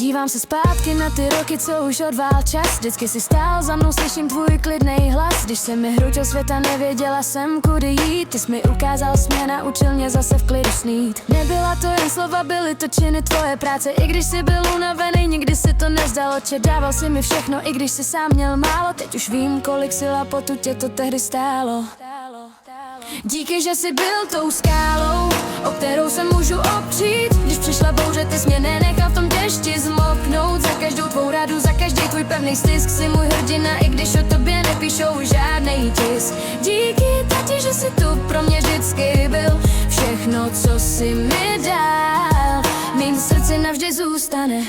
Dívám se zpátky na ty roky, co už odvál čas. Vždycky si stál za mnou, slyším tvůj klidnej hlas. Když se mi hrutil světa, nevěděla jsem, kudy jít. Ty jsi mi ukázal směr, naučil mě zase v klidu snít. Nebyla to jen slova, byly to činy, tvoje práce. I když jsi byl unavený, nikdy si to nezdalo. Dával si mi všechno, i když jsi sám měl málo. Teď už vím, kolik sil a potu tě to tehdy stálo. Díky, že jsi byl tou skálou, o kterou se můžu opřít. Když přišla bouře, ty jsi mě nenechal v tom dešti zmoknout. Za každou tvou radu, za každý tvůj pevný stisk jsi můj hrdina, i když o tobě nepíšou žádnej tisk. Díky, tati, že jsi tu pro mě vždycky byl. Všechno, co jsi mi dal, v mým srdci navždy zůstane.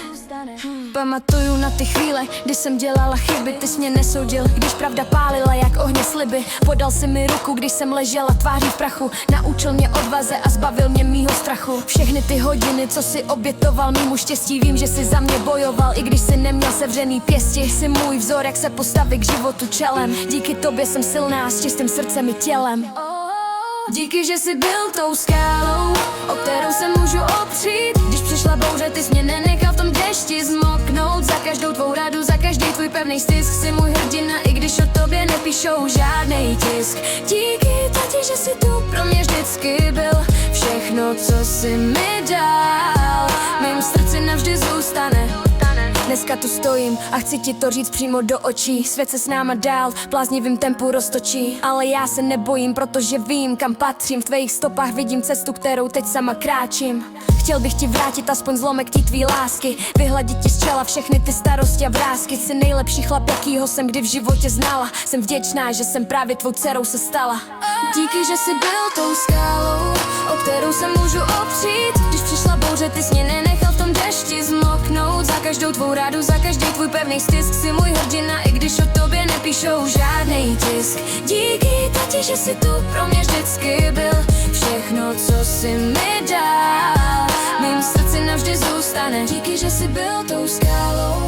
Pamatuju na ty chvíle, kdy jsem dělala chyby. Ty jsi mě nesoudil, když pravda pálila jak ohně sliby. Podal si mi ruku, když jsem ležela tváří v prachu. Naučil mě odvaze a zbavil mě mýho strachu. Všechny ty hodiny, co si obětoval mýmu štěstí, vím, že jsi za mě bojoval. I když jsi neměl sevřený pěsti, jsi můj vzor, jak se postavit k životu čelem. Díky tobě jsem silná, s čistým srdcem i tělem. Díky, že jsi byl tou skálou, o kterou se můžu opřít. Když přišla bouře, ty jsi mě nenechal v tom dešti zmoknout. Za každou tvou radu, za každý tvůj pevný stisk jsi můj hrdina, i když o tobě nepíšou žádnej tisk. Díky, tati, že jsi tu pro mě vždycky byl. Všechno, co jsi mi dal, v mým srdci navždy zůstane. Dneska tu stojím a chci ti to říct přímo do očí. Svět se s náma dál v bláznivým tempu roztočí, ale já se nebojím, protože vím, kam patřím. V tvých stopách vidím cestu, kterou teď sama kráčím. Chtěl bych ti vrátit aspoň zlomek té tvý lásky, vyhladit ti z čela všechny ty starosti a vrásky. Jsi nejlepší chlap, jakýho jsem kdy v životě znala. Jsem vděčná, že jsem právě tvou dcerou se stala. Díky, že jsi byl tou skálou, o kterou se můžu opřít. Když přišla bouře, ty jsi mě nenechal v tom dešti zmoknout. Za každou tvou radu, za každý tvůj pevný stisk jsi můj hrdina, i když o tobě nepíšou žádnej tisk. Díky, tati, že jsi tu pro mě vždycky byl. Všechno, co jsi mi dal, v mým srdci navždy zůstane. Díky, že jsi byl tou skálou,